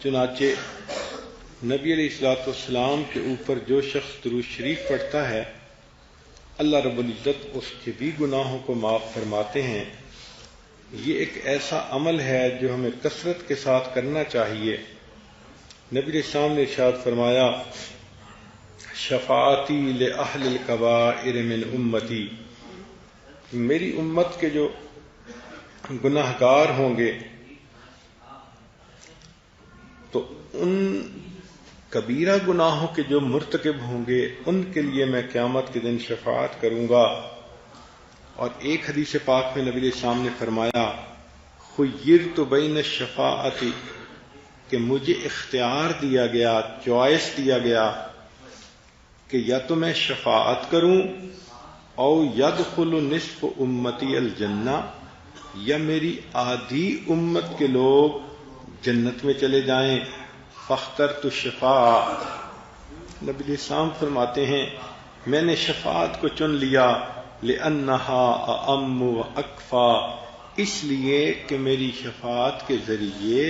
چنانچہ نبی علیہ الصلوۃ والسلام کے اوپر جو شخص درود شریف پڑھتا ہے اللہ رب العزت اس کے بھی گناہوں کو معاف فرماتے ہیں۔ یہ ایک ایسا عمل ہے جو ہمیں کثرت کے ساتھ کرنا چاہیے۔ نبی علیہ السلام نے ارشاد فرمایا شفاعتی لأہل الکبائر من امتی، میری امت کے جو گناہ گار ہوں گے تو ان کبیرہ گناہوں کے جو مرتکب ہوں گے ان کے لیے میں قیامت کے دن شفاعت کروں گا۔ اور ایک حدیث پاک میں نبی علیہ السلام نے فرمایا خیرت بین الشفاعت، کہ مجھے اختیار دیا گیا، چوائس دیا گیا کہ یا تو میں شفاعت کروں او یدخل نصف امتی الجنہ، یا میری آدھی امت کے لوگ جنت میں چلے جائیں۔ فاخترت الشفاعہ، نبی علیہ السلام فرماتے ہیں میں نے شفاعت کو چن لیا، لأنہا اعم و اکفا، اس لیے کہ میری شفاعت کے ذریعے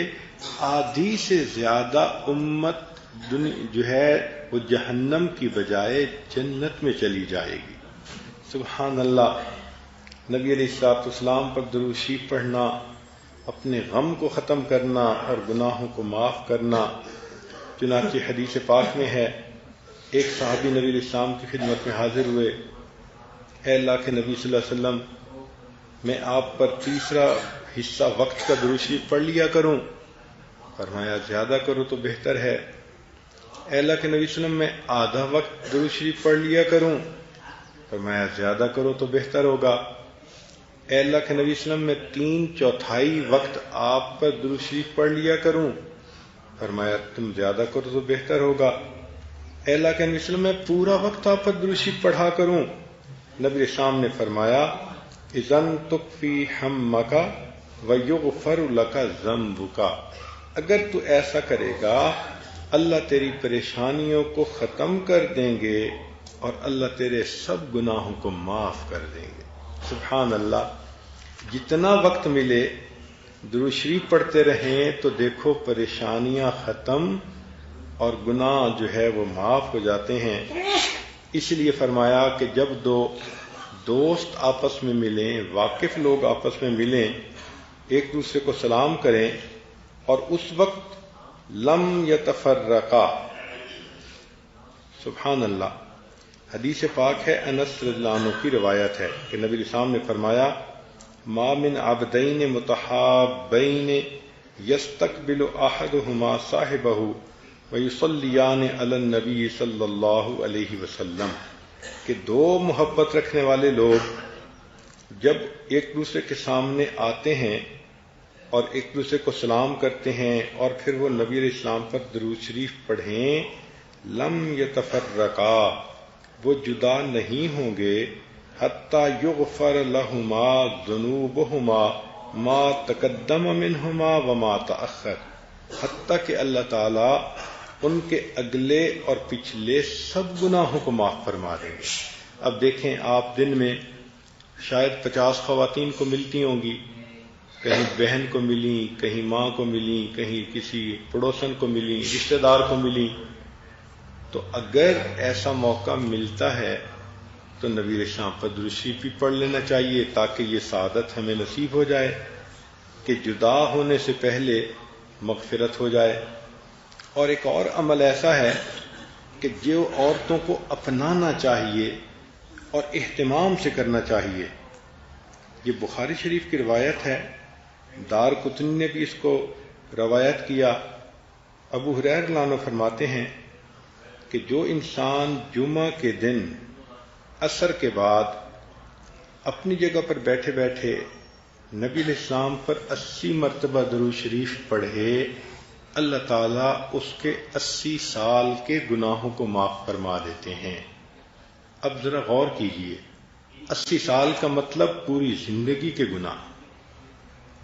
آدھی سے زیادہ امت جو ہے وہ جہنم کی بجائے جنت میں چلی جائے گی۔ سبحان اللہ۔ نبی علیہ الصلوۃ والسلام پر درود شریف پڑھنا اپنے غم کو ختم کرنا اور گناہوں کو معاف کرنا۔ چنانچہ حدیث پاک میں ہے ایک صحابی نبی علیہ السلام کی خدمت میں حاضر ہوئے، اے اللہ کے نبی صلی اللہ علیہ وسلم، میں آپ پر تیسرا حصہ وقت کا درود شریف پڑھ لیا کروں؟ فرمایا زیادہ کرو تو بہتر ہے۔ اے اللہ کے نبی صلی اللہ علیہ وسلم، میں آدھا وقت درود شریف پڑھ لیا کروں؟ فرمایا زیادہ کرو تو بہتر ہوگا۔ اے اللہ کے نبی صلی اللہ علیہ وسلم، میں 3/4 وقت آپ پر درود شریف پڑھ لیا کروں؟ فرمایا تم زیادہ کرو تو بہتر ہوگا۔ اے اللہ کے نبی صلی اللہ علیہ وسلم، میں پورا وقت آپ پر درود شریف پڑھا کروں؟ نبی اسلام نے فرمایا اذن تکفی ہمک ویغفر لک ذنبک، اگر تو ایسا کرے گا اللہ تیری پریشانیوں کو ختم کر دیں گے اور اللہ تیرے سب گناہوں کو معاف کر دیں گے۔ سبحان اللہ۔ جتنا وقت ملے درود شریف پڑھتے رہیں تو دیکھو پریشانیاں ختم اور گناہ جو ہے وہ معاف ہو جاتے ہیں۔ اس لیے فرمایا کہ جب دو دوست آپس میں ملیں، واقف لوگ آپس میں ملیں، ایک دوسرے کو سلام کریں اور اس وقت لم یتفرقا، سبحان اللہ۔ حدیث پاک ہے، انس رضی اللہ عنہ کی روایت ہے کہ نبی علیہ السلام نے فرمایا ما من عبدین متحابین یستقبل احدہما صاحبہ ویصلیان علی النبی صلی اللہ علیہ وسلم، کہ دو محبت رکھنے والے لوگ جب ایک دوسرے کے سامنے آتے ہیں اور ایک دوسرے کو سلام کرتے ہیں اور پھر وہ نبی علیہ السلام پر درود شریف پڑھیں، لم یتفرقا، وہ جدا نہیں ہوں گے، حتی یغفر لہما ذنوبہما ما تقدم منہما وما تأخر، حتی کہ اللہ تعالی ان کے اگلے اور پچھلے سب گناہوں کو معاف فرما دیں گے۔ اب دیکھیں آپ دن میں شاید 50 خواتین کو ملتی ہوں گی، کہیں بہن کو ملی، کہیں ماں کو ملی، کہیں کسی پڑوسن کو ملی، رشتہ دار کو ملی، تو اگر ایسا موقع ملتا ہے تو نبی علیہ السلام پر درود شریف بھی پڑھ لینا چاہیے تاکہ یہ سعادت ہمیں نصیب ہو جائے کہ جدا ہونے سے پہلے مغفرت ہو جائے۔ اور ایک اور عمل ایسا ہے کہ جو عورتوں کو اپنانا چاہیے اور اہتمام سے کرنا چاہیے، یہ بخاری شریف کی روایت ہے، دار قطنی نے بھی اس کو روایت کیا۔ ابو ہریرہ رضی اللہ عنہ فرماتے ہیں کہ جو انسان جمعہ کے دن عصر کے بعد اپنی جگہ پر بیٹھے بیٹھے نبی علیہ السلام پر 80 مرتبہ درود شریف پڑھے، اللہ تعالیٰ اس کے 80 سال کے گناہوں کو معاف فرما دیتے ہیں۔ اب ذرا غور کیجئے، 80 سال کا مطلب پوری زندگی کے گناہ۔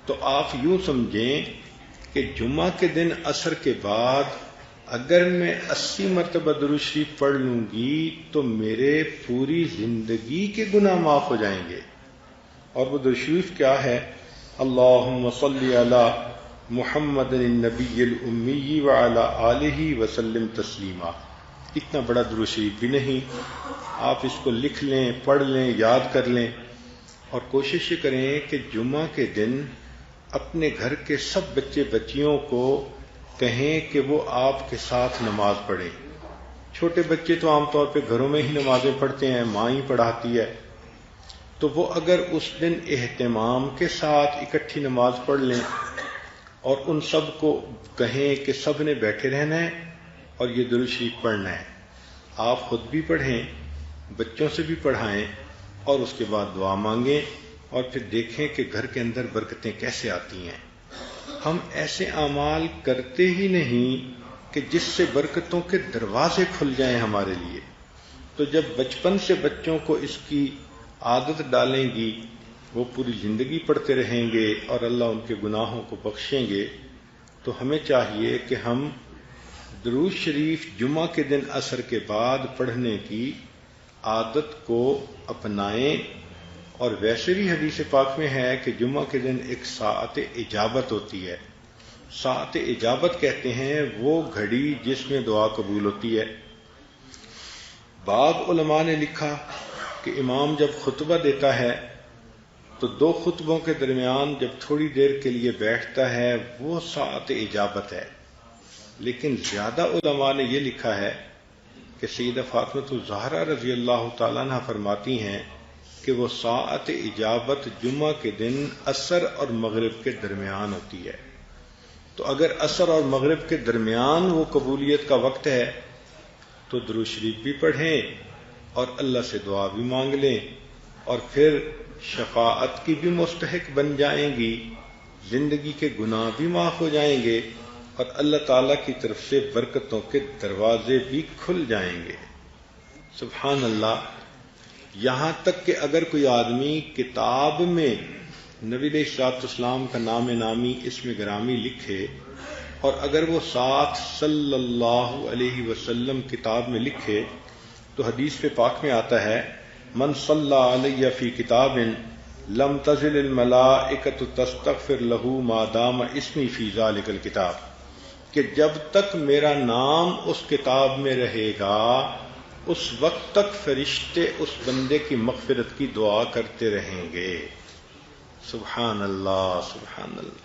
تو آپ یوں سمجھیں کہ جمعہ کے دن عصر کے بعد اگر میں 80 مرتبہ درود شریف پڑھ لوں گی تو میرے پوری زندگی کے گناہ معاف ہو جائیں گے۔ اور وہ درود شریف کیا ہے؟ اللہم صلی علی محمد النبی الامی وعلی آلہ وسلم تسلیما. اتنا بڑا درود شریف بھی نہیں، آپ اس کو لکھ لیں، پڑھ لیں، یاد کر لیں، اور کوشش کریں کہ جمعہ کے دن اپنے گھر کے سب بچے بچیوں کو کہیں کہ وہ آپ کے ساتھ نماز پڑھیں. چھوٹے بچے تو عام طور پہ گھروں میں ہی نمازیں پڑھتے ہیں، ماں ہی پڑھاتی ہے، تو وہ اگر اس دن اہتمام کے ساتھ اکٹھی نماز پڑھ لیں اور ان سب کو کہیں کہ سب نے بیٹھے رہنا ہے اور یہ درود شریف پڑھنا ہے. آپ خود بھی پڑھیں، بچوں سے بھی پڑھائیں، اور اس کے بعد دعا مانگیں، اور پھر دیکھیں کہ گھر کے اندر برکتیں کیسے آتی ہیں. ہم ایسے اعمال کرتے ہی نہیں کہ جس سے برکتوں کے دروازے کھل جائیں ہمارے لیے. تو جب بچپن سے بچوں کو اس کی عادت ڈالیں گی، وہ پوری زندگی پڑھتے رہیں گے اور اللہ ان کے گناہوں کو بخشیں گے. تو ہمیں چاہیے کہ ہم درود شریف جمعہ کے دن عصر کے بعد پڑھنے کی عادت کو اپنائیں. اور ویسے بھی حدیث پاک میں ہے کہ جمعہ کے دن ایک ساعت اجابت ہوتی ہے. ساعت اجابت کہتے ہیں وہ گھڑی جس میں دعا قبول ہوتی ہے. بعض علماء نے لکھا کہ امام جب خطبہ دیتا ہے تو دو خطبوں کے درمیان جب تھوڑی دیر کے لیے بیٹھتا ہے وہ ساعت اجابت ہے. لیکن زیادہ علماء نے یہ لکھا ہے کہ سیدہ فاطمہ الزہرا رضی اللہ تعالیٰ عنہ فرماتی ہیں کہ وہ ساعت اجابت جمعہ کے دن عصر اور مغرب کے درمیان ہوتی ہے. تو اگر عصر اور مغرب کے درمیان وہ قبولیت کا وقت ہے تو درود شریف بھی پڑھیں اور اللہ سے دعا بھی مانگ لیں، اور پھر شفاعت کی بھی مستحق بن جائیں گی، زندگی کے گناہ بھی معاف ہو جائیں گے، اور اللہ تعالیٰ کی طرف سے برکتوں کے دروازے بھی کھل جائیں گے. سبحان اللہ. یہاں تک کہ اگر کوئی آدمی کتاب میں نبی علیہ الصلوۃ والسلام کا نام نامی اسم گرامی لکھے، اور اگر وہ ساتھ صلی اللہ علیہ وسلم کتاب میں لکھے، تو حدیث پہ پاک میں آتا ہے من صلی علیہ فی کتاب لم تزل الملائکۃ تستغفر له ما دام اسمی فی ذلک الکتاب، کہ جب تک میرا نام اس کتاب میں رہے گا اس وقت تک فرشتے اس بندے کی مغفرت کی دعا کرتے رہیں گے. سبحان اللہ سبحان اللہ.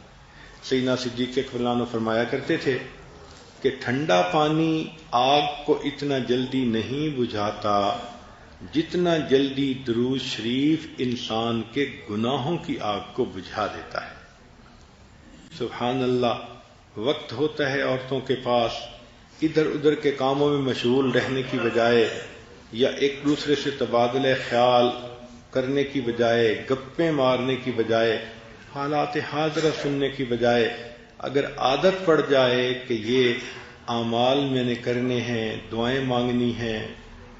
سیدنا صدیق اکبر عنہ فرمایا کرتے تھے کہ ٹھنڈا پانی آگ کو اتنا جلدی نہیں بجھاتا جتنا جلدی درود شریف انسان کے گناہوں کی آگ کو بجھا دیتا ہے. سبحان اللہ. وقت ہوتا ہے عورتوں کے پاس ادھر ادھر کے کاموں میں مشغول رہنے کی بجائے، یا ایک دوسرے سے تبادلہ خیال کرنے کی بجائے، گپیں مارنے کی بجائے، حالات حاضرہ سننے کی بجائے، اگر عادت پڑ جائے کہ یہ اعمال میں نے کرنے ہیں، دعائیں مانگنی ہیں،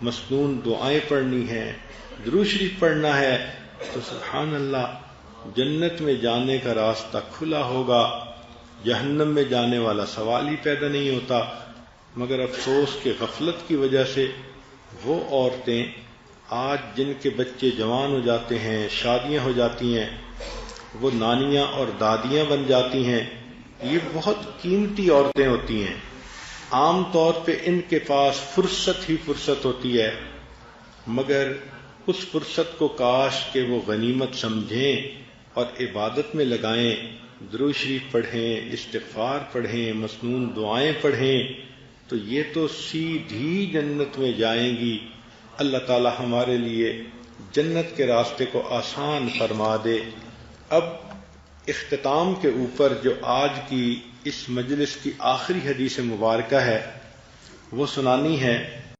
مسنون دعائیں پڑھنی ہیں، درود شریف پڑھنا ہے، تو سبحان اللہ جنت میں جانے کا راستہ کھلا ہوگا. جہنم میں جانے والا سوال ہی پیدا نہیں ہوتا. مگر افسوس کہ غفلت کی وجہ سے وہ عورتیں آج جن کے بچے جوان ہو جاتے ہیں، شادیاں ہو جاتی ہیں، وہ نانیاں اور دادیاں بن جاتی ہیں. یہ بہت قیمتی عورتیں ہوتی ہیں. عام طور پہ ان کے پاس فرصت ہی فرصت ہوتی ہے، مگر اس فرصت کو کاش کہ وہ غنیمت سمجھیں اور عبادت میں لگائیں، درود شریف پڑھیں، استغفار پڑھیں، مسنون دعائیں پڑھیں، تو یہ تو سیدھی جنت میں جائیں گی. اللہ تعالی ہمارے لیے جنت کے راستے کو آسان فرما دے. اب اختتام کے اوپر جو آج کی اس مجلس کی آخری حدیث مبارکہ ہے وہ سنانی ہے.